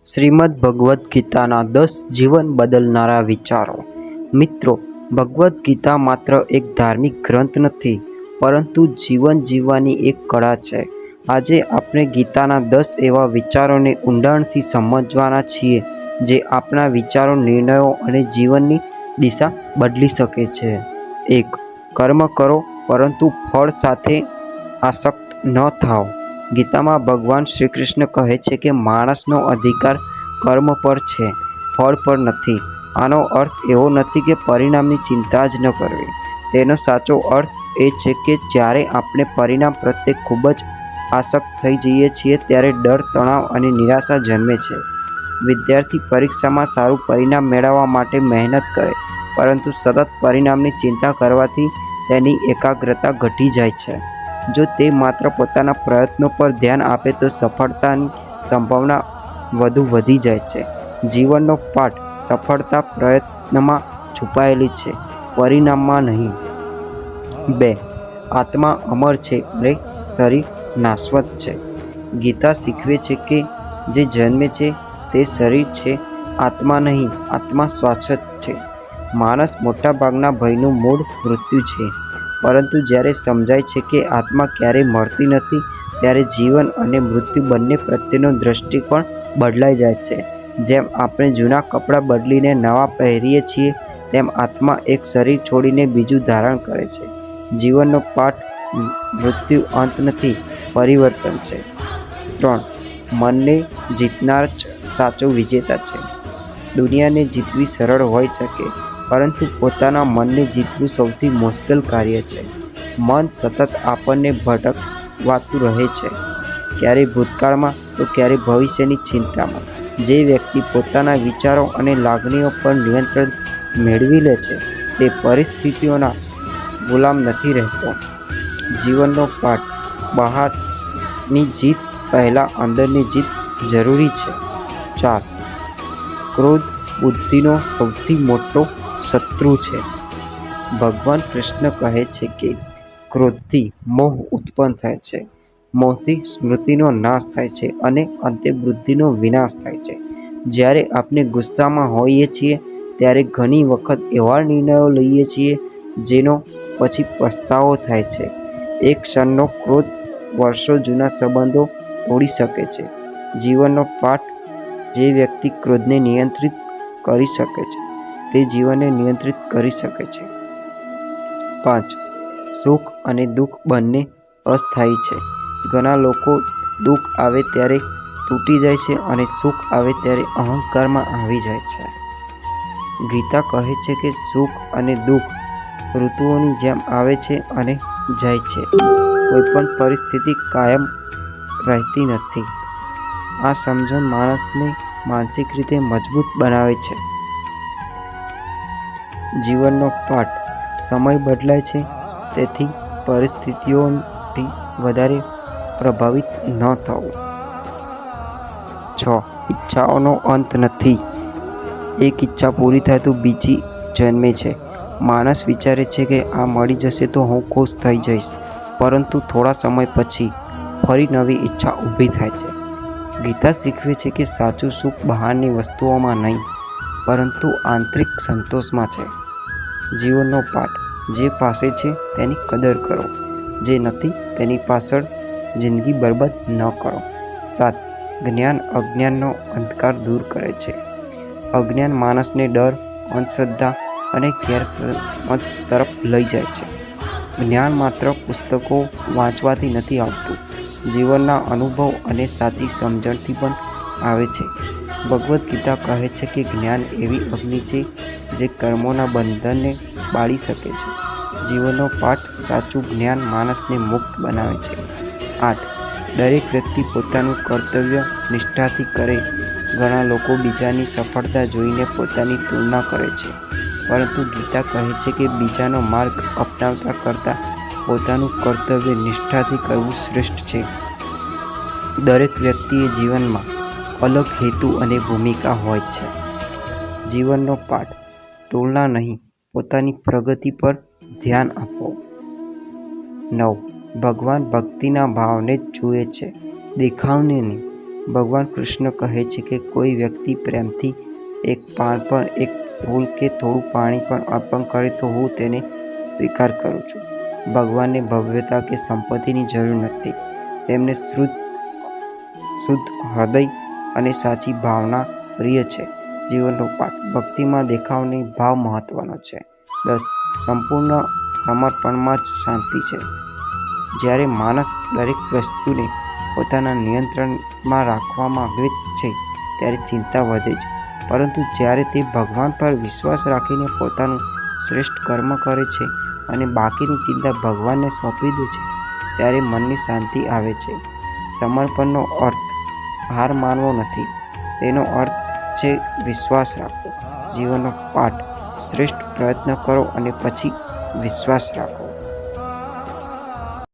શ્રીમદ્ ભગવદ્ ગીતાના 10 જીવન બદલનારા વિચારો. મિત્રો, ભગવદ્ ગીતા માત્ર એક ધાર્મિક ગ્રંથ નથી, પરંતુ જીવન જીવવાની એક કળા છે. આજે આપણે ગીતાના 10 એવા વિચારોને ઊંડાણથી સમજવાના છીએ, જે આપણા વિચારો, નિર્ણયો અને જીવનની દિશા બદલી શકે છે. 1. કર્મ કરો, પરંતુ ફળ સાથે આસક્ત ન થાઓ. ગીતામાં ભગવાન શ્રી કૃષ્ણ કહે છે કે માણસનો અધિકાર કર્મ પર છે, ફળ પર નથી. આનો અર્થ એવો નથી કે પરિણામની ચિંતા જ ન કરવી. તેનો સાચો અર્થ એ છે કે જ્યારે આપણે પરિણામ પ્રત્યે ખૂબ જ આસક્ત થઈ જઈએ છીએ, ત્યારે ડર, તણાવ અને નિરાશા જન્મે છે. વિદ્યાર્થી પરીક્ષામાં સારું પરિણામ મેળવવા માટે મહેનત કરે, પરંતુ સતત પરિણામની ચિંતા કરવાથી તેની એકાગ્રતા ઘટી જાય છે. જો તે માત્ર પોતાના પ્રયત્નો પર ધ્યાન આપે તો સફળતાની સંભાવના વધુ વધી જાય છે. જીવનનો પાઠ: સફળતા પ્રયત્નમાં છુપાયેલી છે, પરિણામમાં નહીં. 2. આત્મા અમર છે અને શરીર નાશવત છે. ગીતા શીખવે છે કે જે જન્મે છે તે શરીર છે, આત્મા નહીં. આત્મા શાશ્વત છે. માણસ મોટાભાગના ભયનું મૂળ મૃત્યુ છે. પરંતુ જ્યારે સમજાય છે કે આત્મા ક્યારેય મરતી નથી, ત્યારે જીવન અને મૃત્યુ બંને પ્રત્યેનો દૃષ્ટિકોણ બદલાઈ જાય છે. જેમ આપણે જૂના કપડાં બદલીને નવા પહેરીએ છીએ, તેમ આત્મા એક શરીર છોડીને બીજું ધારણ કરે છે. જીવનનો પાઠ: મૃત્યુ અંત નથી, પરિવર્તન છે. 3. મનને જીતનાર જ સાચો વિજેતા છે. દુનિયાને જીતવી સરળ હોઈ શકે, પરંતુ પોતાના મનને જીતવું સૌથી મુશ્કેલ કાર્ય છે. મન સતત આપણને ભટકવાતું રહે છે, ક્યારેય ભૂતકાળમાં તો ક્યારેય ભવિષ્યની ચિંતામાં. જે વ્યક્તિ પોતાના વિચારો અને લાગણીઓ પર નિયંત્રણ મેળવી લે છે, તે પરિસ્થિતિઓના ગુલામ નથી રહેતો. જીવનનો પાઠ: બહારની જીત પહેલાં અંદરની જીત જરૂરી છે. 4. ક્રોધ બુદ્ધિનો સૌથી મોટો શત્રુ છે. ભગવાન કૃષ્ણ કહે છે કે ક્રોધથી મોહ ઉત્પન્ન થાય છે, મોહથી સ્મૃતિનો નાશ થાય છે અને અંતે બુદ્ધિનો વિનાશ થાય છે. જ્યારે આપણે ગુસ્સામાં હોઈએ છીએ, ત્યારે ઘણી વખત એવા નિર્ણયો લઈએ છીએ જેનો પછી પસ્તાવો થાય છે. એક ક્ષણનો ક્રોધ વર્ષો જૂના સંબંધો તોડી શકે છે. જીવનનો પાઠ: જે વ્યક્તિ ક્રોધને નિયંત્રિત કરી શકે છે, તે જીવનને નિયંત્રિત કરી શકે છે. 5. સુખ અને દુઃખ બંને અસ્થાયી છે. ઘણા લોકો દુઃખ આવે ત્યારે તૂટી જાય છે અને સુખ આવે ત્યારે અહંકારમાં આવી જાય છે. ગીતા કહે છે કે સુખ અને દુઃખ ઋતુઓની જેમ આવે છે અને જાય છે. કોઈપણ પરિસ્થિતિ કાયમ રહેતી નથી. આ સમજણ માણસને માનસિક રીતે મજબૂત બનાવે છે. જીવનનો પાઠ: સમય બદલાય છે, તેથી પરિસ્થિતિઓથી વધારે પ્રભાવિત ન થવું. 6. ઈચ્છાઓનો અંત નથી. એક ઈચ્છા પૂરી થાય તો બીજી જન્મે છે. માણસ વિચારે છે કે આ મળી જશે તો હું ખુશ થઈ જઈશ, પરંતુ થોડા સમય પછી ફરી નવી ઈચ્છા ઊભી થાય છે. ગીતા શીખવે છે કે સાચું સુખ બહારની વસ્તુઓમાં નહીં, પરંતુ આંતરિક સંતોષમાં છે. જીવનનો પાઠ: જે પાસે છે તેની કદર કરો, જે નથી તેની પાછળ જિંદગી બરબાદ ન કરો. 7. જ્ઞાન અજ્ઞાનનો અંધકાર દૂર કરે છે. અજ્ઞાન માણસને ડર, અંધશ્રદ્ધા અને ગેરસમજ તરફ લઈ જાય છે. જ્ઞાન માત્ર પુસ્તકો વાંચવાથી નથી આવતું, જીવનના અનુભવ અને સાચી સમજણથી પણ આવે છે. ભગવદ્ ગીતા કહે છે કે જ્ઞાન એવી અગ્નિ છે જે કર્મોના બંધનને બાળી શકે છે. જીવનનો પાઠ: સાચું જ્ઞાન માણસને મુક્ત બનાવે છે. 8. દરેક વ્યક્તિ પોતાનું કર્તવ્ય નિષ્ઠાથી કરે. ઘણા લોકો બીજાની સફળતા જોઈને પોતાની તુલના કરે છે, પરંતુ ગીતા કહે છે કે બીજાનો માર્ગ અપનાવતા કરતાં પોતાનું કર્તવ્ય નિષ્ઠાથી કરવું શ્રેષ્ઠ છે. દરેક વ્યક્તિએ જીવનમાં અલગ હેતુ અને ભૂમિકા હોય છે. જીવનનો પાઠ: તુલના નહીં, પોતાની પ્રગતિ પર ધ્યાન આપો. 9. ભગવાન ભક્તિના ભાવને જ જુએ છે, દેખાવને નહીં. ભગવાન કૃષ્ણ કહે છે કે કોઈ વ્યક્તિ પ્રેમથી એક પાન પર એક ફૂલ કે થોડું પાણી પણ અર્પણ કરે તો હું તેને સ્વીકાર કરું છું. ભગવાનને ભવ્યતા કે સંપત્તિની જરૂર નથી. તેમને શુદ્ધ હૃદય અને સાચી ભાવના પ્રિય છે. જીવનનો પાઠ: ભક્તિમાં દેખાવની ભાવ મહત્વનો છે. 10. સંપૂર્ણ સમર્પણમાં જ શાંતિ છે. જ્યારે માણસ દરેક વસ્તુને પોતાના નિયંત્રણમાં રાખવા માંગે છે ત્યારે ચિંતા વધે છે. પરંતુ જ્યારે તે ભગવાન પર વિશ્વાસ રાખીને પોતાનું શ્રેષ્ઠ કર્મ કરે છે અને બાકીની ચિંતા ભગવાનને સોંપી દે છે ત્યારે મનની શાંતિ આવે છે. સમર્પણનો અર્થ હાર માનવો નથી. તેનો અર્થ છે વિશ્વાસ રાખવો. જીવનનો પાઠ: શ્રેષ્ઠ પ્રયત્ન કરો અને પછી વિશ્વાસ રાખો.